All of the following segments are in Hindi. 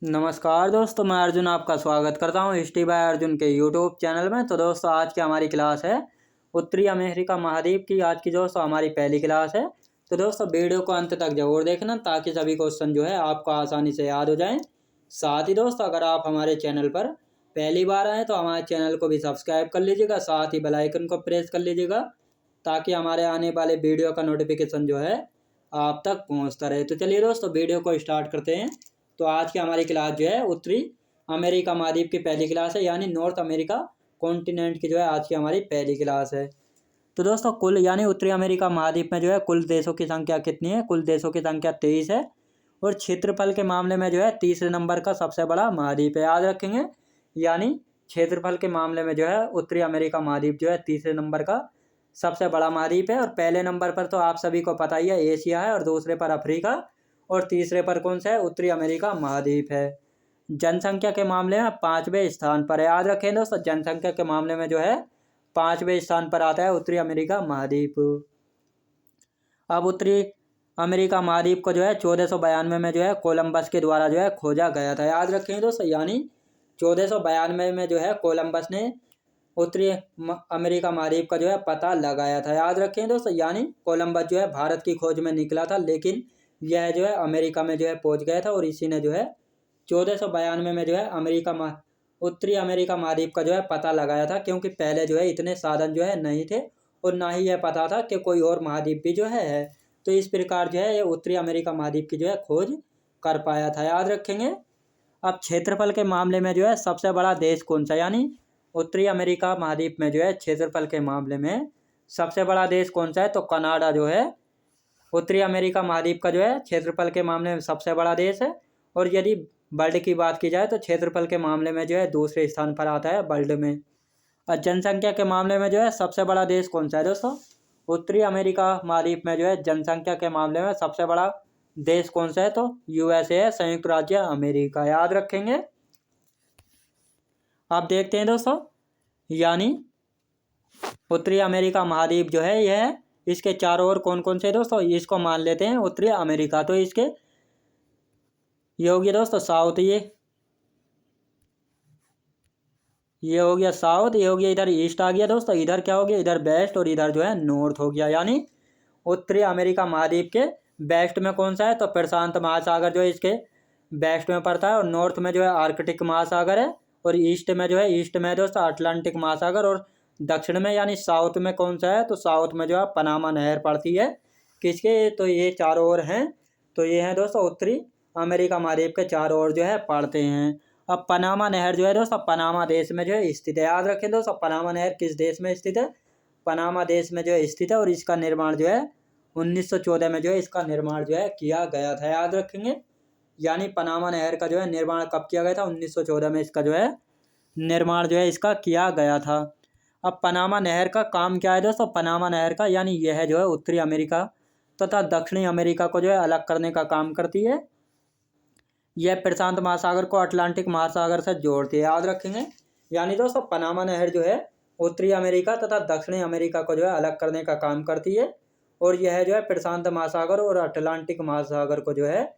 नमस्कार दोस्तों, मैं अर्जुन आपका स्वागत करता हूँ हिस्ट्री बाय अर्जुन के यूट्यूब चैनल में। तो दोस्तों आज की हमारी क्लास है उत्तरी अमेरिका महाद्वीप की। आज की दोस्तों हमारी पहली क्लास है। तो दोस्तों वीडियो को अंत तक जरूर देखना ताकि सभी क्वेश्चन जो है आपको आसानी से याद हो जाएं। साथ ही दोस्तों अगर आप हमारे चैनल पर पहली बार आएँ तो हमारे चैनल को भी सब्सक्राइब कर लीजिएगा, साथ ही बेल आइकन को प्रेस कर लीजिएगा ताकि हमारे आने वाले वीडियो का नोटिफिकेशन जो है आप तक पहुँचता रहे। तो चलिए दोस्तों वीडियो को स्टार्ट करते हैं। तो आज की हमारी क्लास जो है उत्तरी अमेरिका महाद्वीप की पहली क्लास है, यानी नॉर्थ अमेरिका कॉन्टिनेंट की जो है आज की हमारी पहली क्लास है। तो दोस्तों कुल यानी उत्तरी अमेरिका महाद्वीप में जो है कुल देशों की संख्या कितनी है? कुल देशों की संख्या 23 है और क्षेत्रफल के मामले में जो है तीसरे नंबर का सबसे बड़ा महाद्वीप है, याद रखेंगे। यानी क्षेत्रफल के मामले में जो है उत्तरी अमेरिका महाद्वीप जो है तीसरे नंबर का सबसे बड़ा महाद्वीप है। और पहले नंबर पर तो आप सभी को पता ही है एशिया है, और दूसरे पर अफ्रीका, और तीसरे पर कौन सा है? उत्तरी अमेरिका महाद्वीप है। जनसंख्या के मामले में 5वें स्थान पर है, याद रखें दोस्तों। जनसंख्या के मामले में जो है 5वें स्थान पर आता है उत्तरी अमेरिका महाद्वीप। अब उत्तरी अमेरिका महाद्वीप को जो है 1492 में जो है कोलंबस के द्वारा जो है खोजा गया था, याद रखें दोस्तों। यानी 1492 में जो है कोलंबस ने उत्तरी अमेरिका महाद्वीप का जो है पता लगाया था, याद रखें दोस्तों। यानी कोलंबस जो है भारत की खोज में निकला था, लेकिन यह जो है अमेरिका में जो है पहुंच गया था, और इसी ने जो है 1492 में जो है उत्तरी अमेरिका महाद्वीप का जो है पता लगाया था, क्योंकि पहले जो है इतने साधन जो है नहीं थे और ना ही यह पता था कि कोई और महाद्वीप भी जो है। तो इस प्रकार जो है ये उत्तरी अमेरिका महाद्वीप की जो है खोज कर पाया था, याद रखेंगे। अब क्षेत्रफल के मामले में जो है सबसे बड़ा देश कौन सा? यानी उत्तरी अमेरिका महाद्वीप में जो है क्षेत्रफल के मामले में सबसे बड़ा देश कौन सा है? तो कनाडा जो है उत्तरी अमेरिका महाद्वीप का जो है क्षेत्रफल के मामले में सबसे बड़ा देश है। और यदि वर्ल्ड की बात की जाए तो क्षेत्रफल के मामले में जो है दूसरे स्थान पर आता है वर्ल्ड में। और जनसंख्या के मामले में जो है सबसे बड़ा देश कौन सा है दोस्तों? उत्तरी अमेरिका महाद्वीप में जो है जनसंख्या के मामले में सबसे बड़ा देश कौन सा है? तो यूएसए है, संयुक्त राज्य अमेरिका, याद रखेंगे। आप देखते हैं दोस्तों, यानी उत्तरी अमेरिका महाद्वीप जो है यह है, इसके चारों ओर कौन कौन से दोस्तों? इसको मान लेते हैं उत्तरी अमेरिका। तो इसके ये हो गया दोस्तों साउथ, ये हो गया साउथ, ये हो गया इधर ईस्ट आ गया दोस्तों, इधर क्या हो गया? इधर वेस्ट, और इधर जो है नॉर्थ हो गया। यानी उत्तरी अमेरिका महाद्वीप के वेस्ट में कौन सा है? तो प्रशांत महासागर जो है इसके वेस्ट में पड़ता है, और नॉर्थ में जो है आर्कटिक महासागर है, और ईस्ट में जो है ईस्ट में दोस्तों अटलांटिक महासागर, और दक्षिण में यानी साउथ में कौन सा है? तो साउथ में जो है पनामा नहर पड़ती है। किसके? तो ये चारों ओर हैं। तो ये हैं दोस्तों उत्तरी अमेरिका महाद्वीप के चारों ओर जो है पड़ते हैं। अब पनामा नहर जो है दोस्तों पनामा देश में जो है स्थित है, याद रखें दोस्तों। पनामा नहर किस देश में स्थित है? पनामा देश में जो है स्थित है, और इसका निर्माण जो है 1914 में जो है इसका निर्माण जो है किया गया था, याद रखेंगे। यानी पनामा नहर का जो है निर्माण कब किया गया था? 1914 में इसका जो है निर्माण जो है इसका किया गया था। अब पनामा नहर का काम क्या है दोस्तों? पनामा नहर का यानी यह जो है उत्तरी अमेरिका तथा दक्षिणी अमेरिका को जो है अलग करने का काम करती है। यह प्रशांत महासागर को अटलांटिक महासागर से जोड़ती है, याद रखेंगे। यानी दोस्तों पनामा नहर जो है उत्तरी अमेरिका तथा दक्षिणी अमेरिका को जो है अलग करने का काम करती है, और यह जो है प्रशांत महासागर और अटलांटिक महासागर को जो है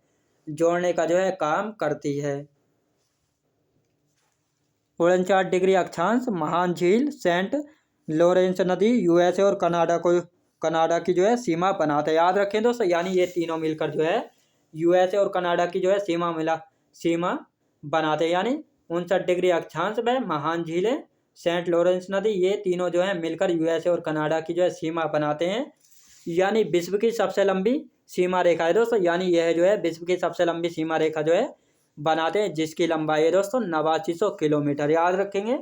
जोड़ने का जो है काम करती है। 49 डिग्री अक्षांश, महान झील सेंट लॉरेंस नदी यूएसए और कनाडा की जो है सीमा बनाते हैं, याद रखें दोस्तों। यानी ये तीनों मिलकर जो है यूएसए और कनाडा की जो है सीमा बनाते हैं। यानी 59 डिग्री अक्षांश में महान झीलें, सेंट लॉरेंस नदी, ये तीनों जो है मिलकर यूएसए और कनाडा की जो है सीमा बनाते हैं। यानी विश्व की सबसे लंबी सीमा रेखा है दोस्तों। यानी यह जो है विश्व की सबसे लंबी सीमा रेखा जो है बनाते हैं, जिसकी लंबाई है दोस्तों 8900 किलोमीटर, याद रखेंगे।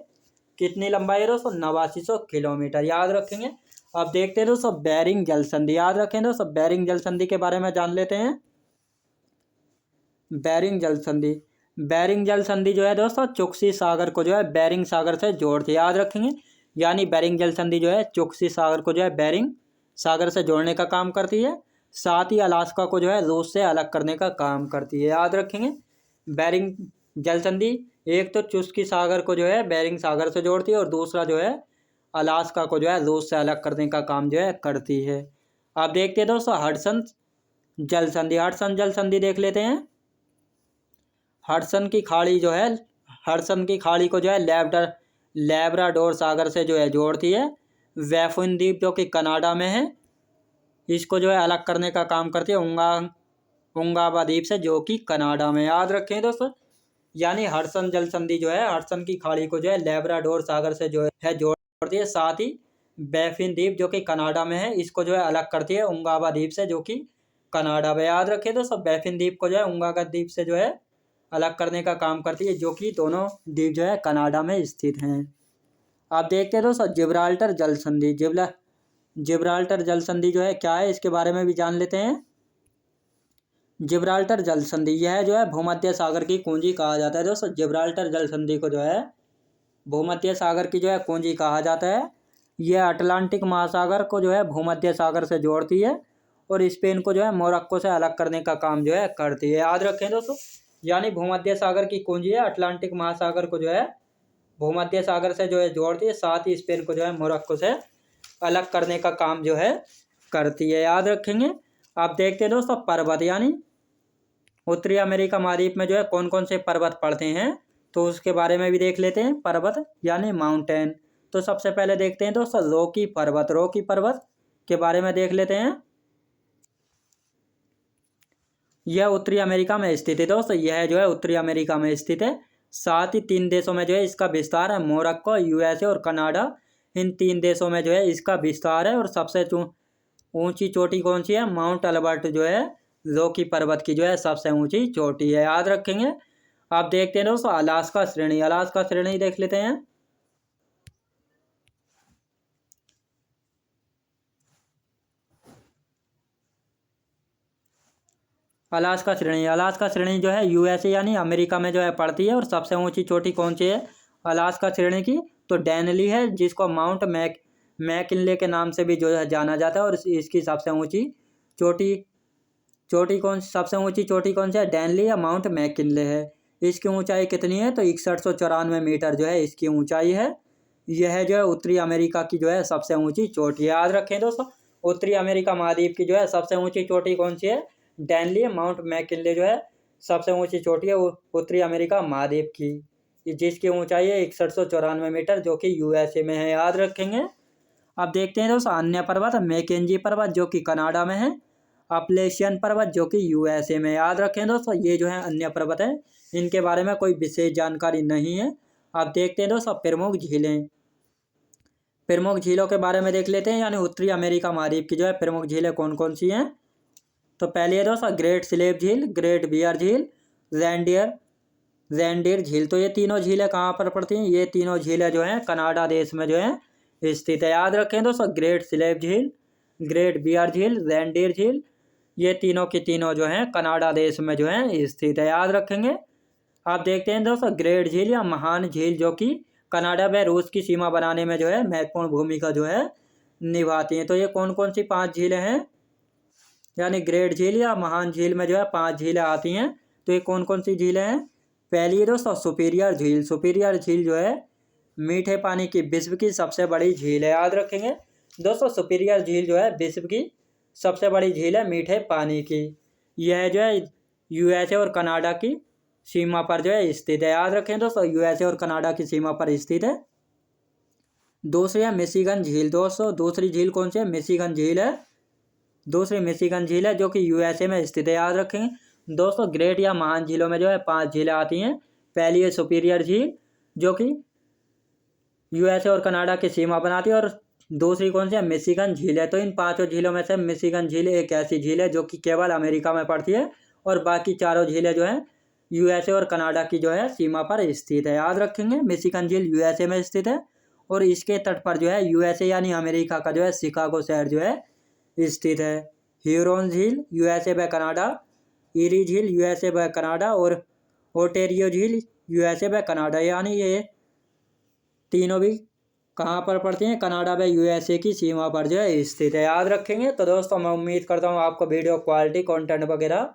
कितनी लंबाई है दोस्तों? 8900 किलोमीटर, याद रखेंगे। अब देखते हैं दोस्तों बेरिंग जल संधि, याद रखें दोस्तों। बेरिंग जल संधि के बारे में जान लेते हैं। बेरिंग जल संधि, बेरिंग जल संधि जो है दोस्तों चुक्सी सागर को जो है बेरिंग सागर से जोड़ती है, याद रखेंगे। यानी बेरिंग जल संधि जो है चुक्सी सागर को जो है बेरिंग सागर से जोड़ने का काम करती है। साथ ही अलास्का को जो है रूस से अलग करने का काम करती है, याद रखेंगे। बेरिंग जल संधि एक तो चुस्की सागर को जो है बेरिंग सागर से जोड़ती है, और दूसरा जो है अलास्का को जो है रूस से अलग करने का काम जो है करती है। आप देखते हैं दोस्तों हडसन जल संधि, हडसन जल संधि देख लेते हैं। हडसन की खाड़ी जो है, हडसन की खाड़ी को जो है लैब्राडोर सागर से जो है जोड़ती है। बैफिन द्वीप जो कि कनाडा में है, इसको जो है अलग करने का काम करती है उंगावा द्वीप से, जो कि कनाडा में। याद रखें दोस्तों, यानी हडसन जल संधि जो है हडसन की खाड़ी को जो है लैब्राडोर सागर से जो है जोड़ती है। साथ ही बैफिन द्वीप जो कि कनाडा में है, इसको जो है अलग करती है उंगावा द्वीप से, जो कि कनाडा में। याद रखें दोस्तों, बैफिन द्वीप को जो है उंगावा द्वीप से जो है अलग करने का काम करती है, जो कि दोनों द्वीप जो है कनाडा में स्थित हैं। आप देखते हैं दोस्तों जिब्राल्टर जल संधि। जिब्राल्टर जल संधि जो है क्या है, इसके बारे में भी जान लेते हैं। जिब्राल्टर जल संधि यह जो है भूमध्य सागर की कुंजी कहा जाता है। दोस्तों जिब्राल्टर जल संधि को जो है भूमध्य सागर की जो है कुंजी कहा जाता है। यह अटलांटिक महासागर को जो है भूमध्य सागर से जोड़ती है और स्पेन को जो है मोरक्को से अलग करने का काम जो है करती है। याद रखें दोस्तों, यानी भूमध्य सागर की कुंजी है, अटलांटिक महासागर को जो है भूमध्य सागर से जो है जोड़ती है, साथ ही स्पेन को जो है मोरक्को से अलग करने का काम जो है करती है। याद रखेंगे। आप देखते हैं दोस्तों पर्वत, यानी उत्तरी अमेरिका महाद्वीप में जो है कौन कौन से पर्वत पड़ते हैं, तो उसके बारे में भी देख लेते हैं। पर्वत यानी माउंटेन। तो सबसे पहले देखते हैं दोस्तों रॉकी पर्वत के बारे में देख लेते हैं। यह उत्तरी अमेरिका में स्थित है दोस्तों, यह जो है उत्तरी अमेरिका में स्थित है। साथ ही 3 देशों में जो है इसका विस्तार है, मोरक्को, यूएसए और कनाडा। इन 3 देशों में जो है इसका विस्तार है। और सबसे ऊंची चोटी कौन सी है, माउंट अल्बर्ट जो है रॉकी पर्वत की जो है सबसे ऊंची चोटी है। याद रखेंगे। आप देखते हैं दोस्तों अलास्का श्रेणी देख लेते हैं। अलास्का श्रेणी जो है यूएसए यानी अमेरिका में जो है पड़ती है। और सबसे ऊंची चोटी कौन सी है अलास्का श्रेणी की, तो डेनली है, जिसको माउंट मैकिनले के नाम से भी जो है जाना जाता है। और इसकी सबसे ऊंची चोटी कौन सी है, डेनली या माउंट मैकिनले है। इसकी ऊंचाई कितनी है, तो 6194 मीटर जो है इसकी ऊंचाई है। यह जो है उत्तरी अमेरिका की जो है सबसे ऊंची चोटी है। याद रखें दोस्तों, उत्तरी अमेरिका महाद्वीप की जो है सबसे ऊंची चोटी कौन सी है, डेनली, माउंट मैकिनले जो है सबसे ऊंची चोटी है उत्तरी अमेरिका महाद्वीप की, जिसकी ऊंचाई है 6194 मीटर, जो कि यूएसए में है। याद रखेंगे। अब देखते हैं दोस्तों अन्य पर्वत, मैकेंजी पर्वत जो कि कनाडा में है, अपलेशियन पर्वत जो कि यूएसए में। याद रखें दोस्तों, ये जो है अन्य पर्वत है, इनके बारे में कोई विशेष जानकारी नहीं है। अब देखते हैं दोस्तों प्रमुख झीलों के बारे में देख लेते हैं, यानी उत्तरी अमेरिका महाद्वीप की जो है प्रमुख झीलें कौन कौन सी हैं। तो पहले है दोस्तों ग्रेट स्लेव झील, ग्रेट बियर झील, रेंडियर झील। तो ये तीनों झीलें कहाँ पर पड़ती हैं, ये तीनों झीलें जो हैं कनाडा देश में जो है स्थित है। याद रखें दोस्तों ग्रेट स्लेव झील, ग्रेट बियर झील, रेंडियर झील, ये तीनों की तीनों जो हैं कनाडा देश में जो है स्थित है। याद रखेंगे। आप देखते हैं दोस्तों ग्रेट झील या महान झील जो कि कनाडा व रूस की सीमा बनाने में जो है महत्वपूर्ण भूमिका जो है निभाती हैं। तो ये कौन कौन सी 5 झीलें हैं, यानी ग्रेट झील या महान झील में जो है 5 झीलें आती हैं। तो ये कौन कौन सी झीलें हैं। पहली है दोस्तों सुपीरियर झील जो है मीठे पानी की विश्व की सबसे बड़ी झील है। याद रखेंगे दोस्तों, सुपीरियर झील जो है विश्व की सबसे बड़ी झील है मीठे पानी की। यह जो है यूएसए और कनाडा की सीमा पर जो है स्थित है। याद रखें दोस्तों, यूएसए और कनाडा की सीमा पर स्थित है। दूसरी है मिशिगन झील। दोस्तों दूसरी झील कौन सी है, मिशिगन झील है, दूसरी मिशिगन झील है जो कि यूएसए में स्थित है। याद रखेंगे दोस्तों, ग्रेट या महान झीलों में जो है 5 झीलें आती हैं। पहली है सुपीरियर झील जो कि यूएसए और कनाडा की सीमा बनाती है, और दूसरी कौन सी है, मिशिगन झील है। तो इन 5 झीलों में से मिशिगन झील एक ऐसी झील है जो कि केवल अमेरिका में पड़ती है, और बाकी चारों झीलें जो हैं यूएसए और कनाडा की जो है सीमा पर स्थित है। याद रखेंगे मिशिगन झील यूएसए में स्थित है, और इसके तट पर जो है यूएसए यानी अमेरिका का जो है शिकागो शहर जो है स्थित है। ह्यूरोन झील यूएसए व कनाडा, ईरी झील यूएसए व कनाडा, और ओटेरियो झील यूएसए व कनाडा, यानी ये तीनों भी कहाँ पर पड़ती हैं, कनाडा व यूएसए की सीमा पर जो है स्थित है। याद रखेंगे। तो दोस्तों मैं उम्मीद करता हूँ आपको वीडियो क्वालिटी कंटेंट वगैरह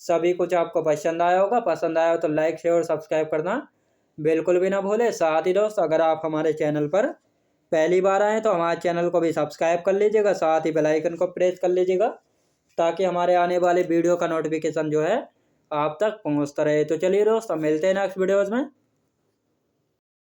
सभी कुछ आपको पसंद आया होगा। पसंद आया हो तो लाइक शेयर और सब्सक्राइब करना बिल्कुल भी ना भूले। साथ ही दोस्त अगर आप हमारे चैनल पर पहली बार आए तो हमारे चैनल को भी सब्सक्राइब कर लीजिएगा, साथ ही बेल आइकन को प्रेस कर लीजिएगा, ताकि हमारे आने वाले वीडियो का नोटिफिकेशन जो है आप तक पहुँचता रहे। तो चलिए दोस्तों, मिलते हैं नेक्स्ट वीडियोज़ में।